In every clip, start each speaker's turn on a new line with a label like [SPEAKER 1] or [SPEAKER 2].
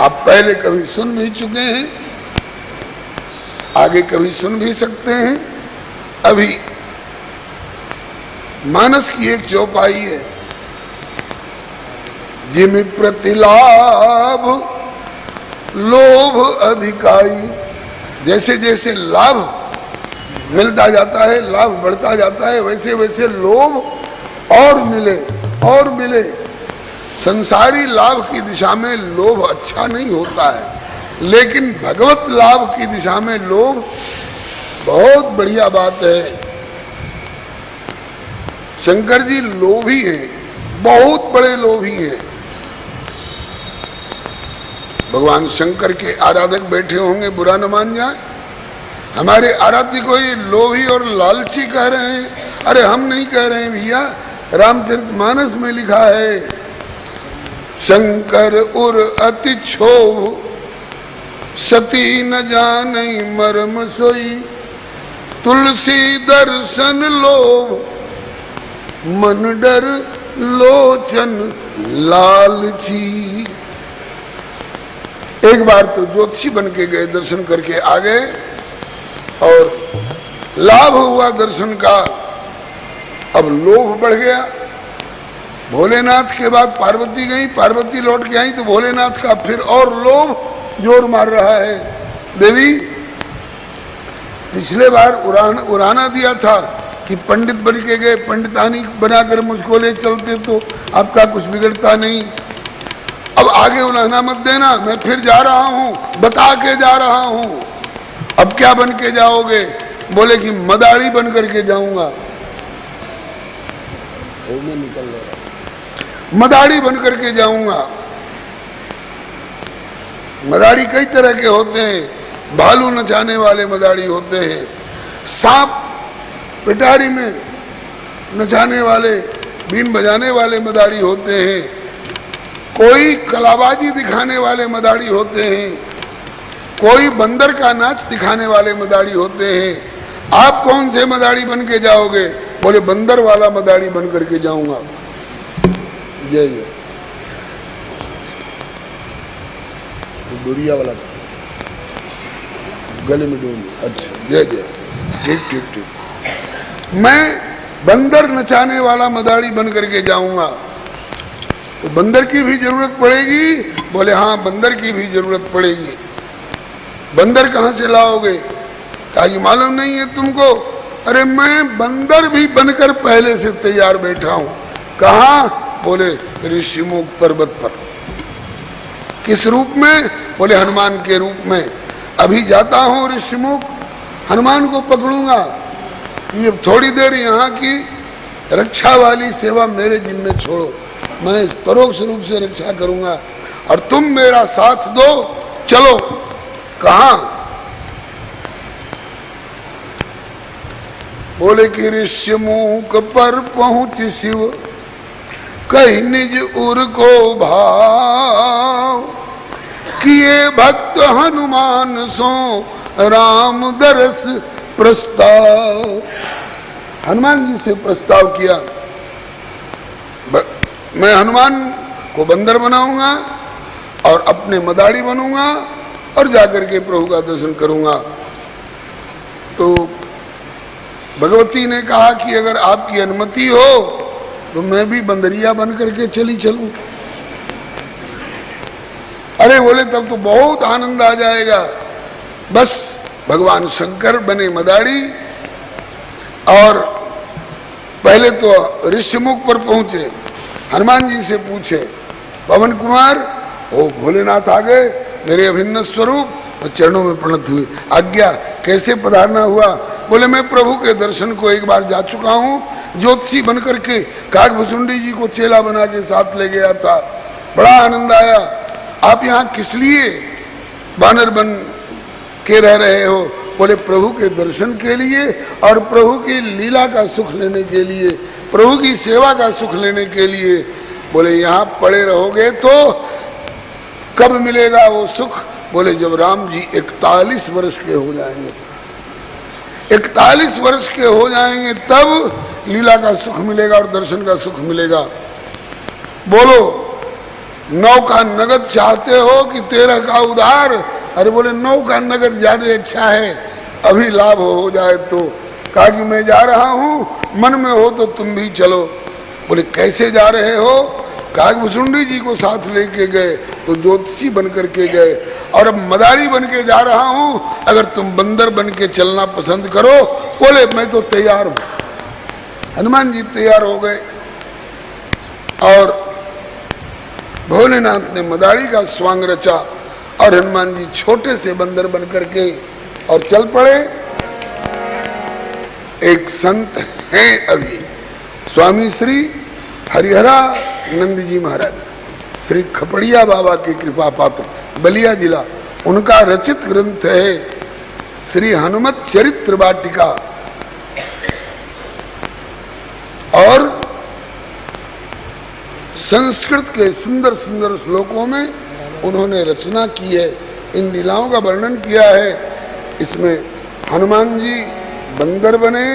[SPEAKER 1] आप पहले कभी सुन भी चुके हैं, आगे कभी सुन भी सकते हैं। अभी मानस की एक चौपाई है, जिमि प्रतिलाभ लोभ अधिकाई। जैसे जैसे लाभ मिलता जाता है, लाभ बढ़ता जाता है, वैसे वैसे लोभ और मिले और मिले। संसारी लाभ की दिशा में लोभ अच्छा नहीं होता है, लेकिन भगवत लाभ की दिशा में लोभ बहुत बढ़िया बात है। शंकर जी लोभी हैं, बहुत बड़े लोभी हैं। भगवान शंकर के आराधक बैठे होंगे, बुरा न मान जाए। हमारे आराध्य को ये लोभी और लालची कह रहे हैं। अरे हम नहीं कह रहे हैं भैया, रामचरितमानस में लिखा है, शंकर उर अति क्षोभ सती न जाने मर्म सोई। तुलसी दर्शन लोभ मन डर लोचन लालची। एक बार तो ज्योतिषी बन के गए, दर्शन करके आ गए और लाभ हुआ दर्शन का। अब लोभ बढ़ गया। भोलेनाथ के बाद पार्वती गई, पार्वती लौट के आई तो भोलेनाथ का फिर और लोभ जोर मार रहा है। देवी पिछले बार उड़ाना दिया था कि पंडित बन के गए, पंडितानी बनाकर मुझको ले चलते तो आपका कुछ बिगड़ता नहीं। अब आगे उड़ाना मत देना, मैं फिर जा रहा हूं, बता के जा रहा हूं। अब क्या बन के जाओगे? बोले कि मदारी बन करके जाऊंगा। मैं निकल रहा, मदारी बन करके जाऊंगा। मदारी कई तरह के होते हैं। भालू नचाने वाले मदारी होते हैं, सांप पिटारी में नचाने वाले, बीन बजाने वाले मदारी होते हैं, कोई कलाबाजी दिखाने वाले मदारी होते हैं, कोई बंदर का नाच दिखाने वाले मदारी होते हैं। आप कौन से मदारी बन के जाओगे? बोले बंदर वाला मदारी बन करके जाऊंगा। जय जय। बुढ़िया वाला गले में डोल। अच्छा जय जय, ठीक ठीक ठीक। मैं बंदर नचाने वाला मदारी बन करके जाऊंगा। तो बंदर की भी जरूरत पड़ेगी? बोले हाँ, बंदर की भी जरूरत पड़ेगी। बंदर कहाँ से लाओगे? कहा कि मालूम नहीं है तुमको? अरे मैं बंदर भी बनकर पहले से तैयार बैठा हूं। कहाँ? बोले ऋषिमुख पर्वत पर। किस रूप में? बोले हनुमान के रूप में। अभी जाता हूं ऋषिमुख, हनुमान को पकड़ूंगा। ये थोड़ी देर यहाँ की रक्षा वाली सेवा मेरे जिम्मे छोड़ो, मैं परोक्ष रूप से रक्षा करूंगा और तुम मेरा साथ दो। चलो। कहाँ? बोले कि ऋषिमुख पर पहुंच शिव कहीं निज उर को भाव। किए भक्त हनुमान सो राम दरस प्रस्ताव। हनुमान जी से प्रस्ताव किया, मैं हनुमान को बंदर बनाऊंगा और अपने मदारी बनूंगा और जाकर के प्रभु का दर्शन करूंगा। तो भगवती ने कहा कि अगर आपकी अनुमति हो तो मैं भी बंदरिया बन करके चली चलूं। अरे बोले तब तो बहुत आनंद आ जाएगा। बस भगवान शंकर बने मदारी और पहले तो ऋषिमुख पर पहुंचे। हनुमान जी से पूछे, पवन कुमार, ओ भोलेनाथ आ गए, मेरे अभिन्न स्वरूप, और चरणों में प्रणत हुए। आज्ञा, कैसे पधारना हुआ? बोले मैं प्रभु के दर्शन को एक बार जा चुका हूँ, ज्योतिषी बन करके काकभुसुंडी जी को चेला बना के साथ ले गया था, बड़ा आनंद आया। आप यहाँ किस लिए बानर बन के रह रहे हो? बोले प्रभु के दर्शन के लिए और प्रभु की लीला का सुख लेने के लिए, प्रभु की सेवा का सुख लेने के लिए। बोले यहाँ पड़े रहोगे तो कब मिलेगा वो सुख? बोले जब राम जी 41 वर्ष के हो जाएंगे, 41 वर्ष के हो जाएंगे तब लीला का सुख मिलेगा और दर्शन का सुख मिलेगा। बोलो 9 का नगद चाहते हो कि 13 का उधार? अरे बोले 9 का नगद ज्यादा अच्छा है, अभी लाभ हो जाए तो। कहा कि मैं जा रहा हूँ, मन में हो तो तुम भी चलो। बोले कैसे जा रहे हो? कहा कि भुसुंडी जी को साथ लेके गए तो ज्योतिषी बन करके गए, और अब मदारी बन के जा रहा हूँ, अगर तुम बंदर बन के चलना पसंद करो। बोले मैं तो तैयार हूँ। हनुमान जी तैयार हो गए और भोलेनाथ ने मदारी का स्वांग रचा और हनुमान जी छोटे से बंदर बन करके और चल पड़े। एक संत हैं अभी, स्वामी श्री हरिहरा नंद जी महाराज, श्री खपड़िया बाबा की कृपा पात्र, बलिया जिला। उनका रचित ग्रंथ है श्री हनुमत चरित्र वाटिका, और संस्कृत के सुंदर सुंदर श्लोकों में उन्होंने रचना की है, इन लीलाओं का वर्णन किया है। इसमें हनुमान जी बंदर बने,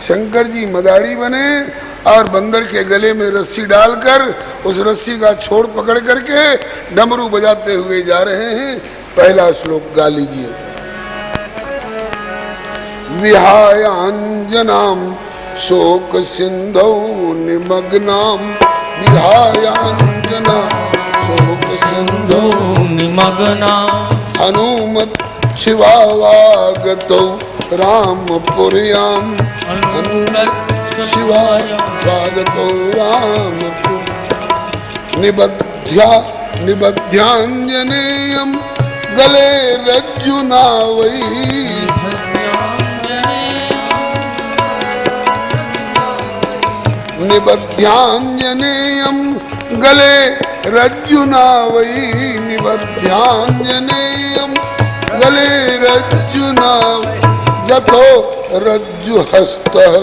[SPEAKER 1] शंकर जी मदारी बने, और बंदर के गले में रस्सी डालकर उस रस्सी का छोर पकड़ करके डमरू बजाते हुए जा रहे हैं। पहला श्लोक गा लीजिए। विहाय अंजनाम शोक सिंधौ निमग्नाम, विहाय अंजना शोक सिंधौ
[SPEAKER 2] निमग्नाम,
[SPEAKER 1] हनुमत शिवावागतौ रामपुर्याम, हनुमत शिवावागतौ रामपुर, निबध्याञ्जनेयं गले रज्जुना वै, निबध्याञ्जनेयं गले रज्जुना वै, निबध्याञ्जनेयं गले रज्जुना, यथो रज्जुहस्तः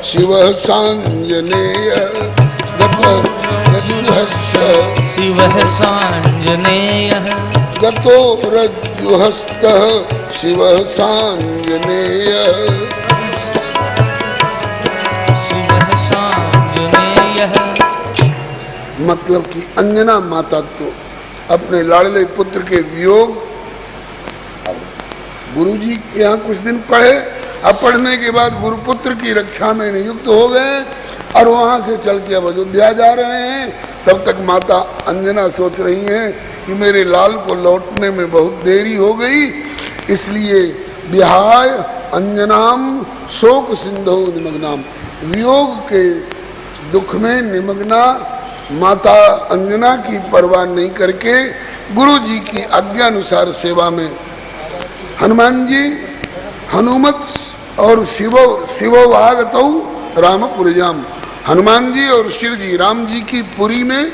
[SPEAKER 1] शिवः साञ्जनेयः, यथो रज्जुहस्तः
[SPEAKER 2] शिवः साञ्जनेयः,
[SPEAKER 1] गतो रज्जुहस्तः शिवः साञ्जनेयः,
[SPEAKER 2] शिवः साञ्जनेयः।
[SPEAKER 1] मतलब कि अंजना माता तो अपने लाडले पुत्र के वियोग गुरुजी के यहाँ कुछ दिन पढ़े, अब पढ़ने के बाद गुरुपुत्र की रक्षा में नियुक्त हो गए और वहाँ से चल के अब अयोध्या जा रहे हैं। तब तक माता अंजना सोच रही हैं कि मेरे लाल को लौटने में बहुत देरी हो गई, इसलिए विहाय अंजनाम शोक सिंधु निमग्नाम, वियोग के दुख में निमग्ना माता अंजना की परवाह नहीं करके गुरु जी की आज्ञानुसार सेवा में हनुमान जी हनुमत और शिवो भागतौ रामपुरयाम, हनुमान जी और शिव जी राम जी की पुरी में,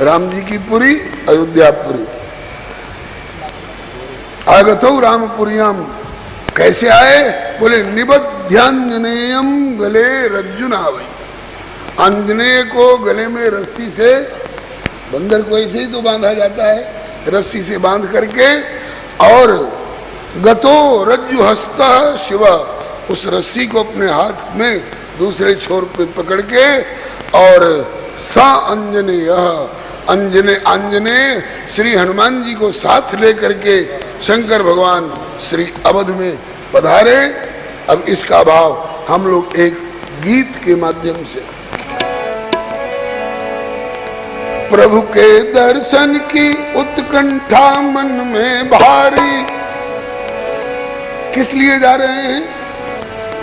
[SPEAKER 1] राम जी की पुरी अयोध्यापुरी, आगतौ रामपुरयाम। कैसे आए? बोले निबध्याञ्जनेयम गले रज्जुनावै, आंजनेय को गले में रस्सी से, बंदर को ऐसे ही तो बांधा जाता है, रस्सी से बांध करके, और गतो रज्जु हस्ता शिव, उस रस्सी को अपने हाथ में दूसरे छोर पे पकड़ के, और सा अंजनेय, अंजनेय श्री हनुमान जी को साथ लेकर के शंकर भगवान श्री अवध में पधारे। अब इसका भाव हम लोग एक गीत के माध्यम से, प्रभु के दर्शन की उत्कंठा मन में भारी, किस लिए जा रहे हैं?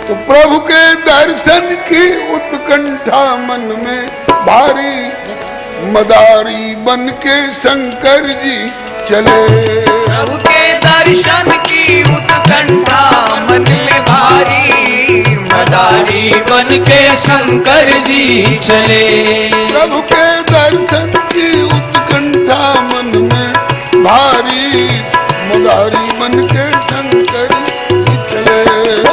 [SPEAKER 1] तो प्रभु के दर्शन की उत्कंठा मन में भारी, मदारी बन के शंकर जी चले,
[SPEAKER 2] प्रभु के दर्शन की उत्कंठा मन में भारी, मदारी बन के शंकर जी चले,
[SPEAKER 1] प्रभु के दर्शन की उत्कंठा मन में भारी, मदारी बन के शंकर जी चले,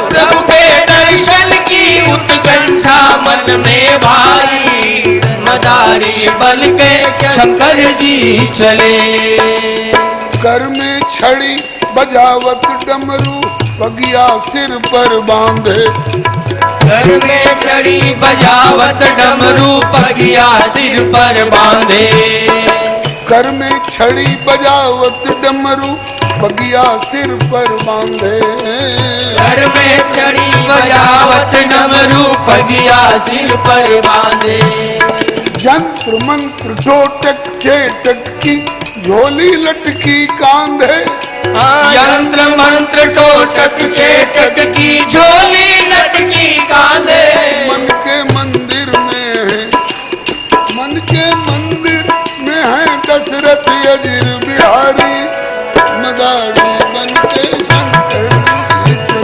[SPEAKER 2] प्रभु के दर्शन की उत्कंठा मन में भारी, मदारी बन के शंकर जी चले।
[SPEAKER 1] कर में छड़ी बजावत डमरू पगिया सिर पर बांधे,
[SPEAKER 2] घर में छड़ी बजावत डमरू पगिया सिर पर बांधे,
[SPEAKER 1] कर में छड़ी बजावत डमरू बगिया सिर पर बांधे।
[SPEAKER 2] घर में छड़ी बजावत डमरू बगिया सिर पर बांधे।
[SPEAKER 1] यंत्र मंत्र टोटक चेटक की झोली लटकी कांधे।
[SPEAKER 2] यंत्र मंत्र टोटक चेटक की झोली लटकी कांधे।
[SPEAKER 1] मन के मंदिर में है, मन के मंदिर में है दशरथ अजीर बिहारी मदारी बन के शंकर जी चले।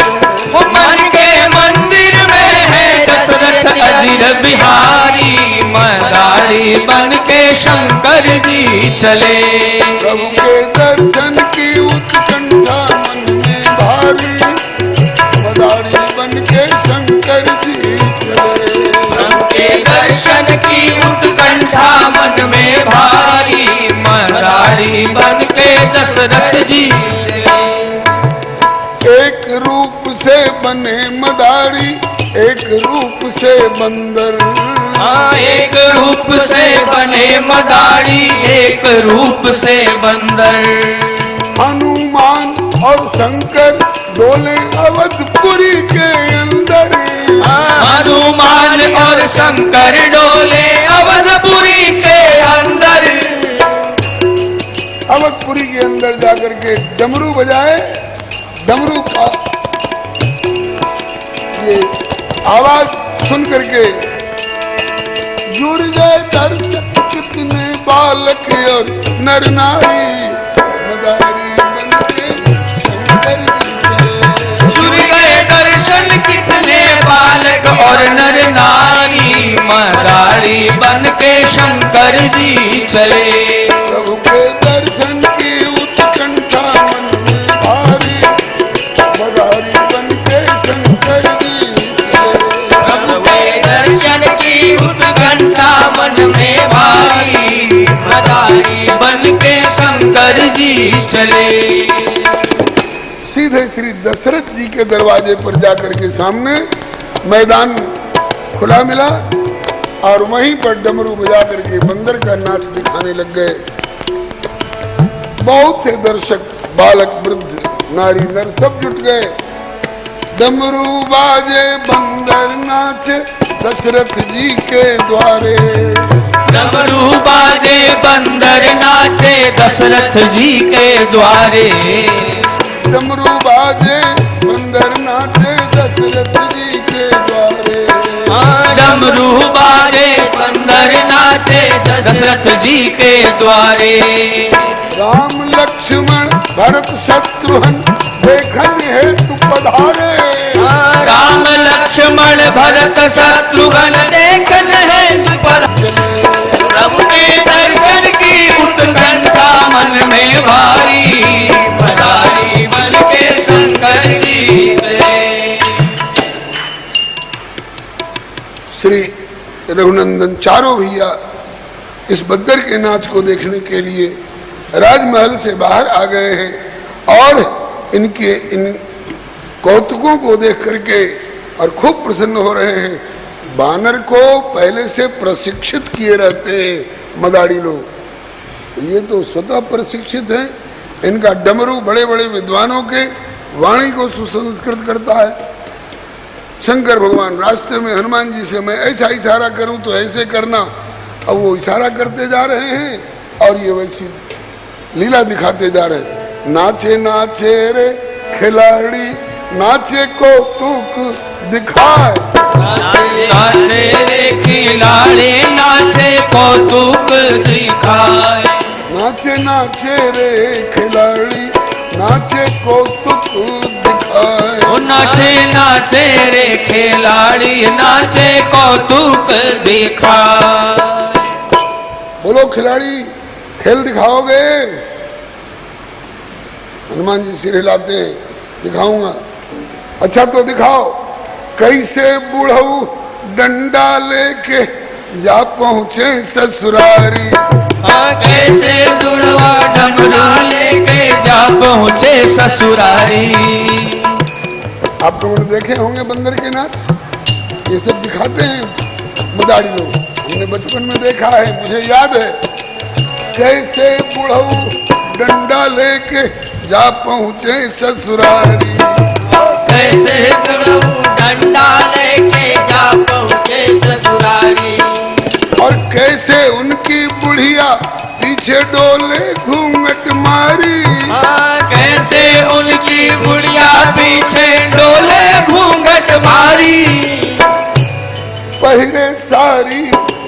[SPEAKER 2] मन के मंदिर में है दशरथ अजीर बिहारी मदारी बन के शंकर जी चले।
[SPEAKER 1] प्रभु के दर्शन की उत्कंठा मन में भारी मदारी बन के शंकर जी चले।
[SPEAKER 2] प्रभु के दर्शन की उत्कंठा मन में भारी मदारी बन के दशरथ जी चले।
[SPEAKER 1] एक रूप से बने मदारी एक रूप से बंदर।
[SPEAKER 2] एक रूप से बने मदारी एक रूप से बंदर।
[SPEAKER 1] हनुमान और शंकर डोले अवधपुरी के अंदर।
[SPEAKER 2] हनुमान और शंकर डोले अवधपुरी के अंदर।
[SPEAKER 1] अवधपुरी के अंदर जाकर के डमरू बजाए। डमरू का ये आवाज सुन करके जुड़ गए दर्शक कितने बालक और नर नारी मदारी बन के शंकर जी चले।
[SPEAKER 2] जुड़ गए दर्शन कितने बालक और नर नारी मदारी बन के शंकर जी चले।
[SPEAKER 1] प्रभु के दर्शन की उत्कंठा मन में भारी मदारी बन के शंकर जी चले।
[SPEAKER 2] प्रभु के दर्शन की उत्कंठा मन में भारी मदारी बन के शंकर जी चले।
[SPEAKER 1] सीधे श्री दशरथ जी के दरवाजे पर जाकर के सामने मैदान खुला मिला और वहीं पर डमरू बजा करके बंदर का नाच दिखाने लग गए। बहुत से दर्शक बालक वृद्ध नारी नर सब जुट गए। डमरू बाजे बंदर नाचे दशरथ जी के द्वारे।
[SPEAKER 2] डमरू बाजे बंदर नाचे दशरथ जी के द्वारे।
[SPEAKER 1] डमरू बाजे बंदर नाचे दशरथ जी के द्वारे।
[SPEAKER 2] डमरू बाजे बंदर नाचे दशरथ जी के द्वारे।
[SPEAKER 1] राम लक्ष्मण भरत शत्रुघ्न देखन हेतु पधारे।
[SPEAKER 2] राम लक्ष्मण भरत शत्रुघ्न देखन हेतु पधारे। प्रभु के दर्शन की उत्कंठा मन में भारी मदारी बन के शंकर जी चले।
[SPEAKER 1] श्री रघुनंदन चारों भैया इस बद्दर के नाच को देखने के लिए राजमहल से बाहर आ गए हैं और इनके इन कौतुकों को देख करके और खूब प्रसन्न हो रहे हैं। बानर को पहले से प्रशिक्षित किए रहते हैं मदारी लोग, ये तो स्वतः प्रशिक्षित हैं। इनका डमरू बड़े बड़े विद्वानों के वाणी को सुसंस्कृत करता है। शंकर भगवान रास्ते में हनुमान जी से मैं ऐसा इशारा करूं तो ऐसे करना, अब वो इशारा करते जा रहे हैं और ये वैसी लीला दिखाते जा रहे हैं। नाचे नाचे रे खिलाड़ी नाचे को तुक दिखाए।
[SPEAKER 2] नाचे नाचे रे खिलाड़ी नाचे कौतुक दिखाए।
[SPEAKER 1] नाचे नाचे रे खिलाड़ी नाचे कौतुक दिखाए।
[SPEAKER 2] ओ नाचे नाचे रे खिलाड़ी नाचे कौतुक दिखाए।
[SPEAKER 1] बोलो खिलाड़ी खेल दिखाओगे? हनुमान जी सिर हिलाते हैं, दिखाऊंगा। अच्छा तो दिखाओ। कैसे बुढ़ऊ डंडा लेके जा पहुंचे ससुरारी।
[SPEAKER 2] कैसे बुढ़वा डंडा लेके जा पहुंचे ससुरारी।
[SPEAKER 1] आप लोगों ने देखे होंगे बंदर के नाच, ये सब दिखाते हैं मदारी लोग। हमने बचपन में देखा है, मुझे याद है कैसे बुढ़ऊ डंडा लेके जा पहुँचे ससुरारी।
[SPEAKER 2] कैसे बुढ़ऊ डंडा लेके जा पहुँचे ससुरारी।
[SPEAKER 1] और कैसे उनकी बुढ़िया पीछे डोले घूंघट मारी।
[SPEAKER 2] कैसे उनकी बुढ़िया पीछे डोले घूंघट मारी।
[SPEAKER 1] पहिरे सारी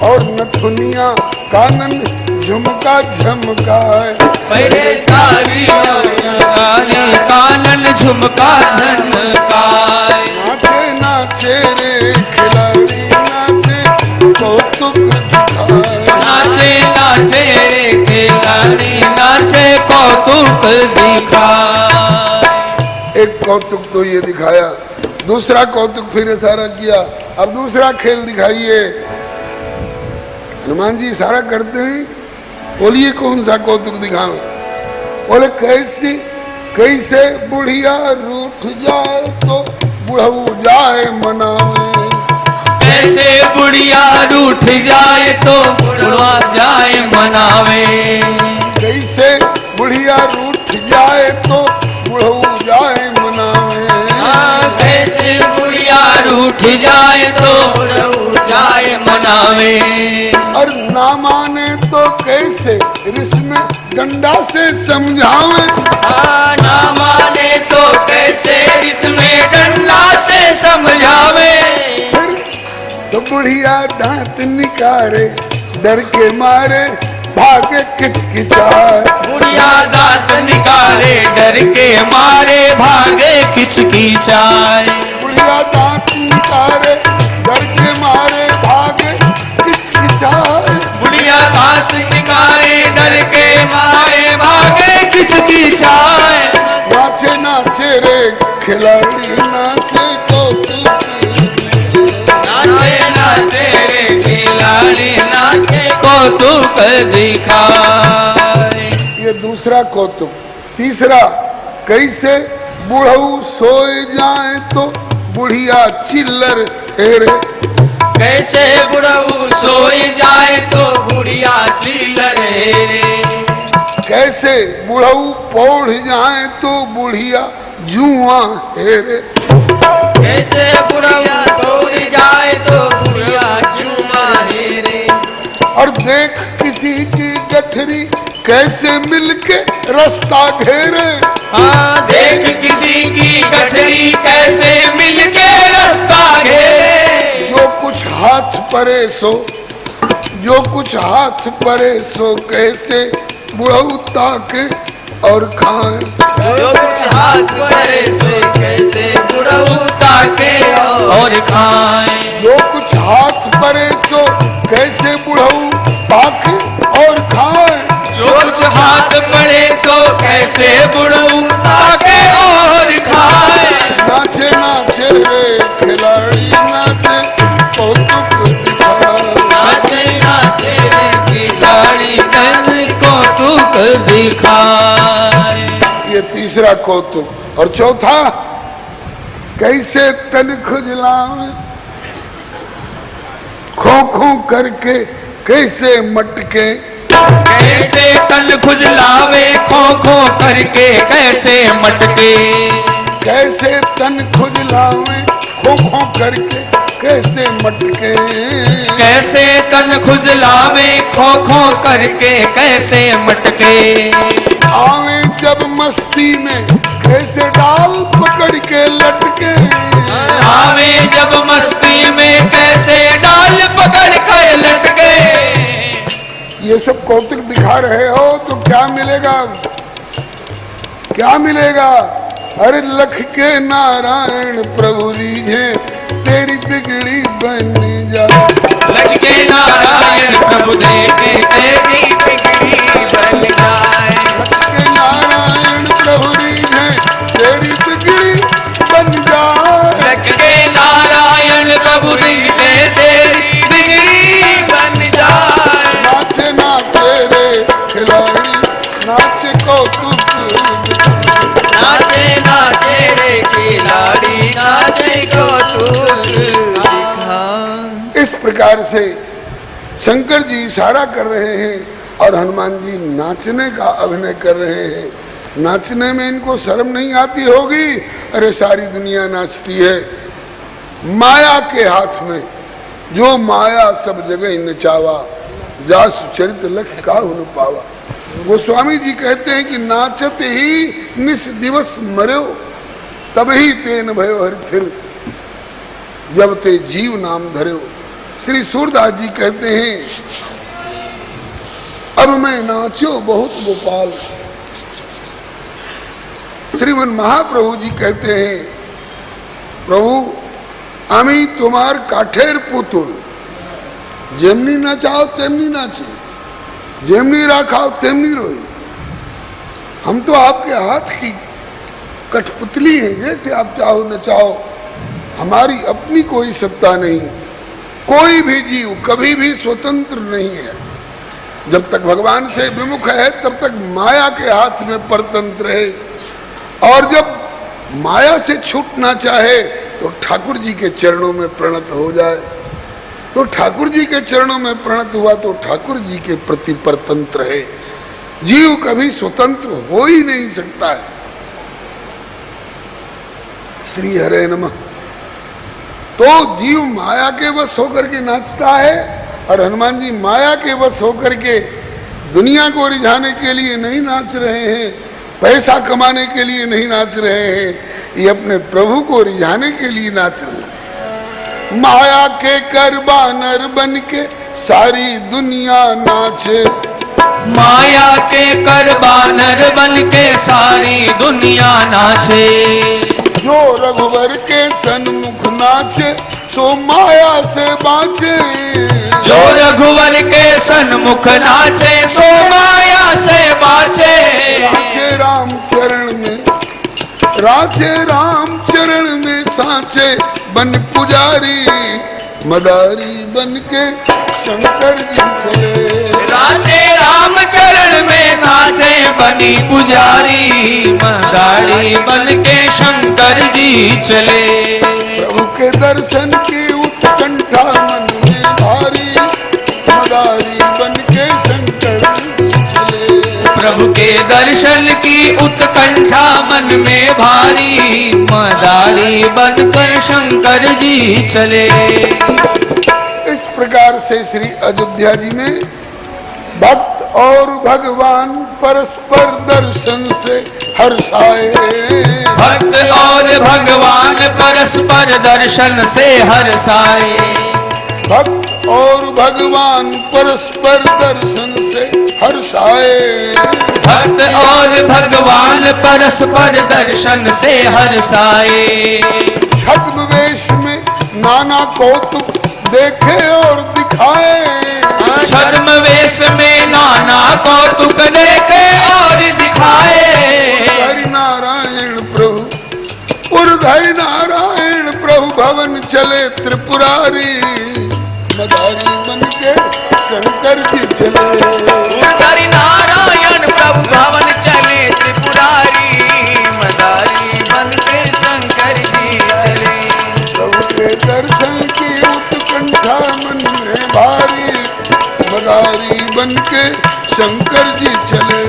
[SPEAKER 1] और नथुनिया कानन झुमका झमकाए।
[SPEAKER 2] पहिरे सारी और कानन झुमका झमकाए।
[SPEAKER 1] नाचे नाचे रे खिलाड़ी नाचे कौतुक दिखाए।
[SPEAKER 2] नाचे नाचे रे खिलाड़ी नाचे कौतुक दिखाए।
[SPEAKER 1] एक कौतुक तो ये दिखाया, दूसरा कौतुक फिर इशारा किया। अब दूसरा खेल दिखाइए। हनुमान जी इशारा करते हैं, बोलिए कौन सा कौतुक दिखाओ। बोले कैसी कैसे बुढ़िया रूठ जाए तो बुढ़ऊ जाए मनावे।
[SPEAKER 2] कैसे बुढ़िया रूठ जाए तो बुढ़वा जाए मनावे।
[SPEAKER 1] कैसे बुढ़िया रूठ जाए तो बुढ़ऊ जाए मनावे।
[SPEAKER 2] कैसे बुढ़िया रूठ जाए तो बुढ़ऊ जाए मनावे।
[SPEAKER 1] और ना माने तो कैसे रिश्म डंडा से समझावे।
[SPEAKER 2] ना माने तो कैसे इसमें डंडा से समझावे।
[SPEAKER 1] फिर तो बुढ़िया दांत निकारे डर के मारे भागे किचकिचाए।
[SPEAKER 2] बुढ़िया दांत निकाले डर के मारे भागे किचकिचाए।
[SPEAKER 1] बुढ़िया दांत निकारे डर के मारे भागे किचकिचाए।
[SPEAKER 2] बुढ़िया दांत निकाले डर के मारे भागे किचकिचाए।
[SPEAKER 1] नाचे नाचे रे खिलाड़ी नाचे कौतुक।
[SPEAKER 2] नाचे नाचे रे खिलाड़ी नाचे कौतुक दिखाए।
[SPEAKER 1] ये दूसरा कौतुक। तीसरा कैसे बुढ़ऊ सोए जाए तो बुढ़िया चिल्लर हेरे।
[SPEAKER 2] कैसे बुढ़ऊ सोई जाए तो बुढ़िया चिल्लर हेरे।
[SPEAKER 1] कैसे बुढ़ऊ पौढ़ जाए तो बुढ़िया जुआ हेरे।
[SPEAKER 2] कैसे बुढ़ऊ सोई जाए तो बुढ़िया जुआ हेरे।
[SPEAKER 1] और देख किसी की गठरी कैसे मिलके रास्ता घेरे।
[SPEAKER 2] हाँ देख किसी की गठरी कैसे मिलके रास्ता घेरे।
[SPEAKER 1] जो कुछ हाथ परे सो जो कुछ हाथ परे सो कैसे बुढ़ऊ ताके और खाए।
[SPEAKER 2] जो कुछ हाथ परे से कैसे बुढ़ऊ ताके और खाए।
[SPEAKER 1] जो कुछ हाथ परे सो कैसे बुढ़ऊ ताके और खाए।
[SPEAKER 2] जो कुछ हाथ पड़े तो कैसे बुढ़ऊ ताके और खाए।
[SPEAKER 1] नाचे नाचे रे खिलाड़ी नाचे कौतुक दिखाए।
[SPEAKER 2] नाचे नाचे रे खिलाड़ी नाचे कौतुक दिखाए।
[SPEAKER 1] ये तीसरा कौतुक। और चौथा कैसे तन खुजलावे खो खो करके कैसे मटके।
[SPEAKER 2] कैसे तन खुजलावे खो खो करके कैसे मटके।
[SPEAKER 1] कैसे तन खुजलावे खो खो करके कैसे मटके।
[SPEAKER 2] कैसे तन खुजलावे खो खो करके कैसे मटके।
[SPEAKER 1] आवे जब मस्ती में कैसे डाल पकड़ के लटके।
[SPEAKER 2] आवे जब मस्ती में कैसे डाल पकड़ कर लटके।
[SPEAKER 1] ये सब कौतुक दिखा रहे हो तो क्या मिलेगा क्या मिलेगा। अरे लख के नारायण प्रभु रीझे तेरी बिगड़ी बन जाए।
[SPEAKER 2] लख के नारायण प्रभु देखे तेरी बिगड़ी बन जाए।
[SPEAKER 1] लख के नारायण प्रभु रीझे तेरी बिगड़ी बन जाए।
[SPEAKER 2] लख के नारायण प्रभु देखे तेरी बिगड़ी बन जाए।
[SPEAKER 1] नाचे नाचे रे खिलाड़ी नाचे कौतुक।
[SPEAKER 2] नाचे नाचे रे खिलाड़ी नाचे कौतुक दिखा।
[SPEAKER 1] इस प्रकार से शंकर जी इशारा कर रहे हैं और हनुमान जी नाचने का अभिनय कर रहे हैं। नाचने में इनको शर्म नहीं आती होगी? अरे सारी दुनिया नाचती है माया के हाथ में, जो माया सब जगह नचावा, जासु चरित लख काहु न पावा। गोस्वामी जी कहते हैं कि नाचत ही निस दिवस मर्यो, तब ही तेन भयो हरिथिर, जब ते जीव नाम धर्यो। श्री सूरदास जी कहते हैं अब मैं नाचो बहुत गोपाल। श्रीमन महाप्रभु जी कहते हैं प्रभु आमी तुम्हार काठेर पुतुल, जेमनी नाचाओ तेमनी नाची, जेमनी राखाओ तेमनी रोई। हम तो आपके हाथ की कठपुतली हैं, जैसे आप चाहो नचाओ, हमारी अपनी कोई सत्ता नहीं। कोई भी जीव कभी भी स्वतंत्र नहीं है। जब तक भगवान से विमुख है तब तक माया के हाथ में परतंत्र है, और जब माया से छूटना चाहे तो ठाकुर जी के चरणों में प्रणत हो जाए। तो ठाकुर जी के चरणों में प्रणत हुआ तो ठाकुर जी के प्रति परतंत्र है। जीव कभी स्वतंत्र हो ही नहीं सकता है। श्री हरे नमः। तो जीव माया के वश होकर के नाचता है, और हनुमान जी माया के वश होकर के दुनिया को रिझाने के लिए नहीं नाच रहे हैं, पैसा कमाने के लिए नहीं नाच रहे हैं, ये अपने प्रभु को रिझाने के लिए नाच रहे हैं। माया के करबानर बन के सारी दुनिया नाचे,
[SPEAKER 2] माया के करबानर बन के सारी दुनिया नाचे।
[SPEAKER 1] जो रघुवर के सन्मुख नाचे सो माया से बाँचे,
[SPEAKER 2] जो रघुवर के सन्मुख नाचे सो माया से बाँचे।
[SPEAKER 1] राचे राम चरण में, राचे राम चरण में सांचे, बन पुजारी मदारी बन के शंकर जी चले।
[SPEAKER 2] राचे राम चरण में नाचे, बनी पुजारी मदारी बन के शंकर जी चले।
[SPEAKER 1] प्रभु के दर्शन की उत्कंठा मन में भारी, मदारी बन के शंकर जी चले।
[SPEAKER 2] प्रभु के दर्शन की उत्कंठा मन में भारी, मदारी बनकर शंकर जी चले।
[SPEAKER 1] इस प्रकार से श्री अयोध्या जी में भक्त और भगवान परस्पर दर्शन से हर्षाए।
[SPEAKER 2] भक्त और भगवान परस्पर दर्शन से हर्षाए।
[SPEAKER 1] भक्त और भगवान परस्पर दर्शन से हर्षाए।
[SPEAKER 2] भक्त और भगवान परस्पर दर्शन से हर्षाए।
[SPEAKER 1] छद्म वेश में नाना कौतुक देखे और दिखाए।
[SPEAKER 2] छद्म वेश में नाना कौतुक देखे और दिखाए।
[SPEAKER 1] हरि नारायण प्रभु उर्धरि नारायण प्रभु भवन चले त्रिपुरारी, मदारी बन के शंकर जी चले।
[SPEAKER 2] उर्धरि नारायण प्रभु भवन चले त्रिपुरारी, मदारी बन के शंकर जी चले।
[SPEAKER 1] प्रभु के दर्शन की उत्कंठा मन में भारी, मदारी बन के शंकर जी चले।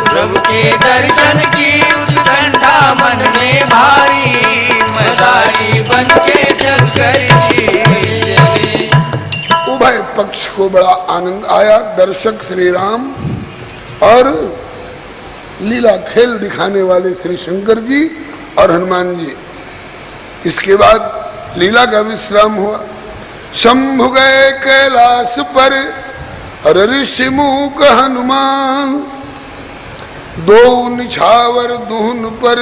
[SPEAKER 2] प्रभु के दर्शन की उत्कंठा मन में भारी, मदारी बन के शंकर जी चले।
[SPEAKER 1] उभय पक्ष को बड़ा आनंद आया। दर्शक श्री राम और लीला खेल दिखाने वाले श्री शंकर जी और हनुमान जी। इसके बाद लीला का विश्राम हुआ। शंभु गए कैलाश पर और ऋषि मूक हनुमान, दो निछावर दून पर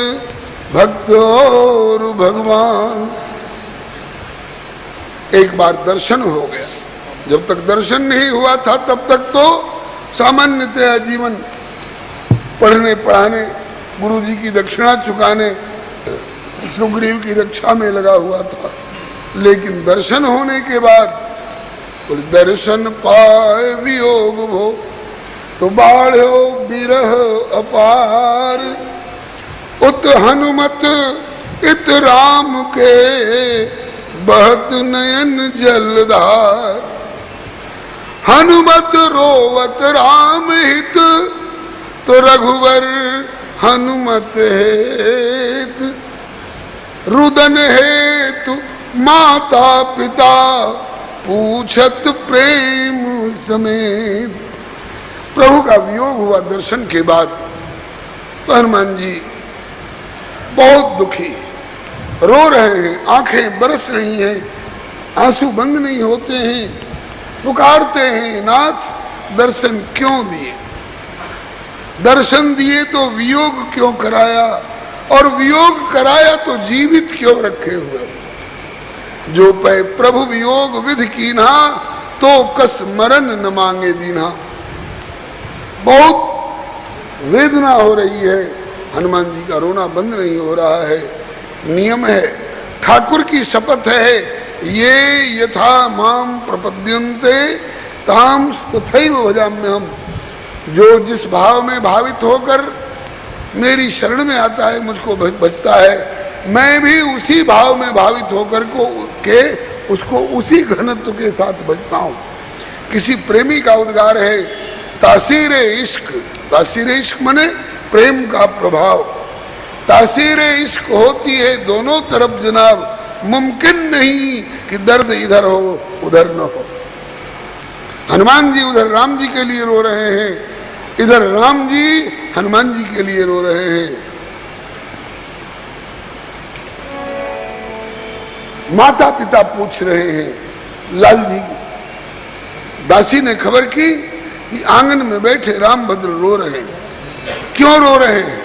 [SPEAKER 1] भक्त और भगवान। एक बार दर्शन हो गया। जब तक दर्शन नहीं हुआ था तब तक तो सामान्यतः जीवन पढ़ने पढ़ाने, गुरु जी की दक्षिणा चुकाने, सुग्रीव की रक्षा में लगा हुआ था। लेकिन दर्शन होने के बाद दर्शन पाए वियोग भो, तो बाढ़ो बिरह अपार। उत हनुमत इत राम के बहत नयन जलधार। हनुमत हनुमत रोवत राम हित, तो रघुवर हनुमत हेत। रुदन हेतु माता पिता, पूछत प्रेम समेत। प्रभु का वियोग हुआ दर्शन के बाद तो हनुमान जी बहुत दुखी, रो रहे हैं, आंखें बरस रही हैं, आंसू बंद नहीं होते हैं, पुकारते हैं, नाथ दर्शन क्यों दिए, दर्शन दिए तो वियोग क्यों कराया, और वियोग कराया तो जीवित क्यों रखे हुए। जो पै प्रभु वियोग विधि कीन्हा, तो कस मरण न मांगे दीन्हा। बहुत वेदना हो रही है, हनुमान जी का रोना बंद नहीं हो रहा है। नियम है, ठाकुर की शपथ है, ये यथा माम प्रपद्यन्ते ताम तथैव भजाम्यहम्। जो जिस भाव में भावित होकर मेरी शरण में आता है, मुझको भजता है, मैं भी उसी भाव में भावित होकर उसको उसी घनत्व के साथ भजता हूँ। किसी प्रेमी का उद्गार है, तासीर इश्क, तासीर इश्क माने प्रेम का प्रभाव। तासीर इश्क होती है दोनों तरफ जनाब, मुमकिन नहीं कि दर्द इधर हो उधर न हो। हनुमान जी उधर राम जी के लिए रो रहे हैं, इधर राम जी हनुमान जी के लिए रो रहे हैं। माता पिता पूछ रहे हैं, लाल जी दासी ने खबर की कि आंगन में बैठे रामभद्र रो रहे हैं। क्यों रो रहे हैं?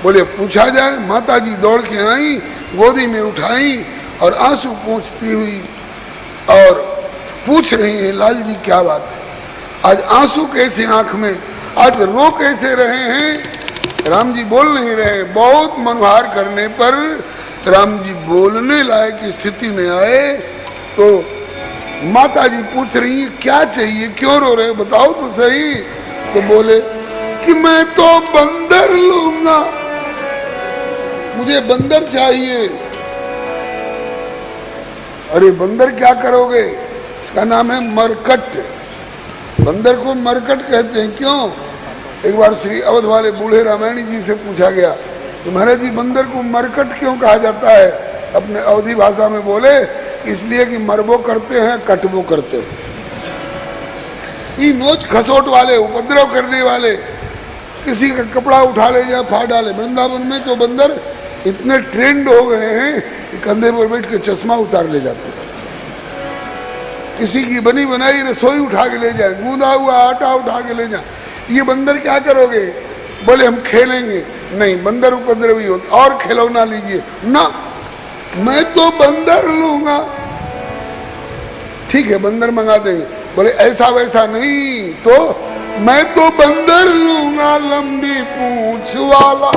[SPEAKER 1] बोले पूछा जाए। माता जी दौड़ के आई, गोदी में उठाई और आंसू पोंछती हुई और पूछ रही हैं, लाल जी क्या बात है, आज आंसू कैसे आंख में, आज रो कैसे रहे हैं? राम जी बोल नहीं रहे। बहुत मनोहार करने पर राम जी बोलने लायक स्थिति में आए तो माता जी पूछ रही है क्या चाहिए, क्यों रो रहे, बताओ तो सही। तो बोले कि मैं तो बंदर लूंगा, मुझे बंदर चाहिए। अरे बंदर क्या करोगे? इसका नाम है मरकट। बंदर को मरकट कहते हैं। क्यों? एक बार श्री अवध वाले बूढ़े रामायणी जी से पूछा गया तो महाराज जी बंदर को मरकट क्यों कहा जाता है? अपने अवधी भाषा में बोले इसलिए कि मरबो करते हैं, कटबो करते हैं। ये नोच खसोट वाले, उपद्रव करने वाले, किसी का कपड़ा उठा ले जाए, फाड़ डाले। वृंदावन में तो बंदर इतने ट्रेंड हो गए हैं कि कंधे पर बैठ के चश्मा उतार ले जाते हैं। किसी की बनी बनाई रसोई उठा के ले जाए, गूंदा हुआ आटा उठा के ले जाए। ये बंदर क्या करोगे? बोले हम खेलेंगे। नहीं, बंदर उपद्रवी होते, और खिलौना लीजिए ना, मैं तो बंदर लूंगा। ठीक है बंदर मंगा देंगे। बोले ऐसा वैसा नहीं, तो मैं तो बंदर लूंगा लंबी पूंछ वाला,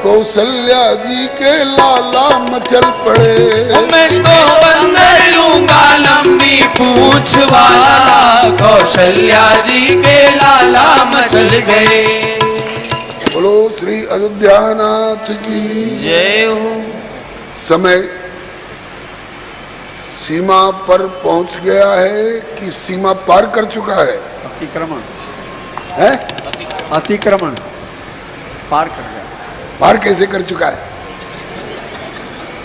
[SPEAKER 1] कौशल्या जी के लाला मचल पड़े।
[SPEAKER 2] मैं तो बंदर लूंगा लंबी पूंछ वाला, कौशल्या जी के लाला मचल गए।
[SPEAKER 1] बोलो श्री अयोध्यानाथ की
[SPEAKER 2] जय हो।
[SPEAKER 1] समय सीमा पर पहुंच गया है कि सीमा पार कर चुका है?
[SPEAKER 3] अतिक्रमण
[SPEAKER 1] है,
[SPEAKER 3] अतिक्रमण पार कर गया।
[SPEAKER 1] पार कैसे कर चुका है?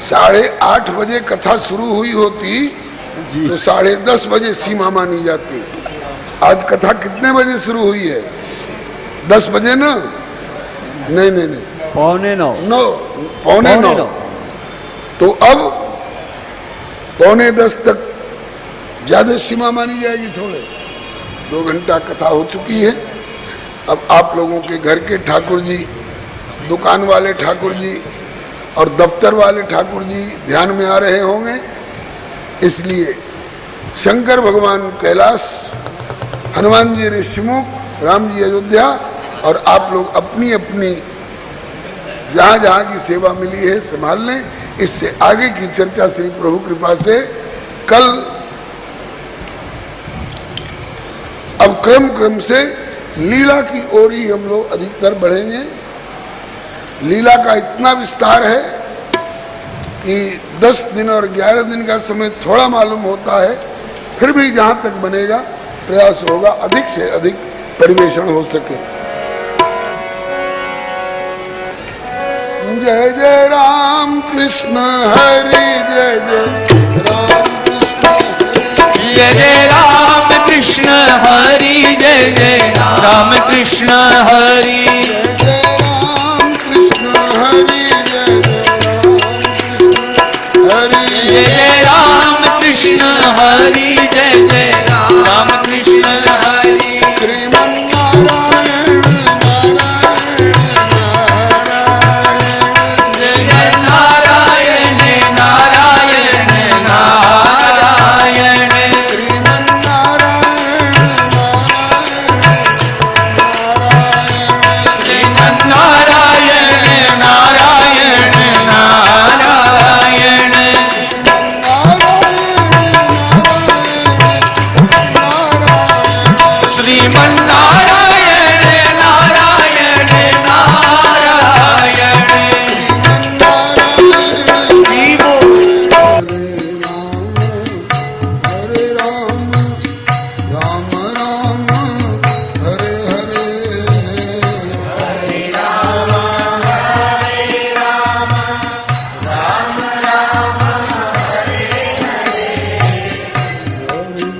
[SPEAKER 1] 8:30 बजे कथा शुरू हुई होती
[SPEAKER 3] जी।
[SPEAKER 1] तो 10:30 बजे सीमा मानी जाती। आज कथा कितने बजे शुरू हुई है? 10 बजे ना? नहीं नहीं नहीं,
[SPEAKER 3] 9:45।
[SPEAKER 1] पौने नौ। तो अब 9:45 तक ज्यादा सीमा मानी जाएगी। थोड़े 2 घंटा कथा हो चुकी है। अब आप लोगों के घर के ठाकुर जी, दुकान वाले ठाकुर जी और दफ्तर वाले ठाकुर जी ध्यान में आ रहे होंगे। इसलिए शंकर भगवान कैलाश, हनुमान जी ऋषिमुख, राम जी अयोध्या, और आप लोग अपनी अपनी जहाँ जहाँ की सेवा मिली है संभाल लें। इससे आगे की चर्चा श्री प्रभु कृपा से कल, अब क्रम क्रम से लीला की ओर ही हम लोग अधिकतर बढ़ेंगे। लीला का इतना विस्तार है कि 10 दिन और 11 दिन का समय थोड़ा मालूम होता है, फिर भी जहाँ तक बनेगा प्रयास होगा अधिक से अधिक परिवेषण हो सके। जय जय राम कृष्ण हरि जय जय राम कृष्ण
[SPEAKER 2] जय जय राम कृष्ण हरि जय जय राम कृष्ण हरि
[SPEAKER 1] जय जय राम कृष्ण हरि जय जय राम कृष्ण हरि
[SPEAKER 2] जय जय राम कृष्ण हरि जय जय राम कृष्ण हरि
[SPEAKER 1] श्रीमन्नारायण नारायण नारायण
[SPEAKER 2] जय नारायण नारायण नारायण नारायण श्रीमन्नारायण नारायण नारायण जीवो
[SPEAKER 1] हरे राम राम राम हरे हरे हरे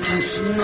[SPEAKER 1] कृष्ण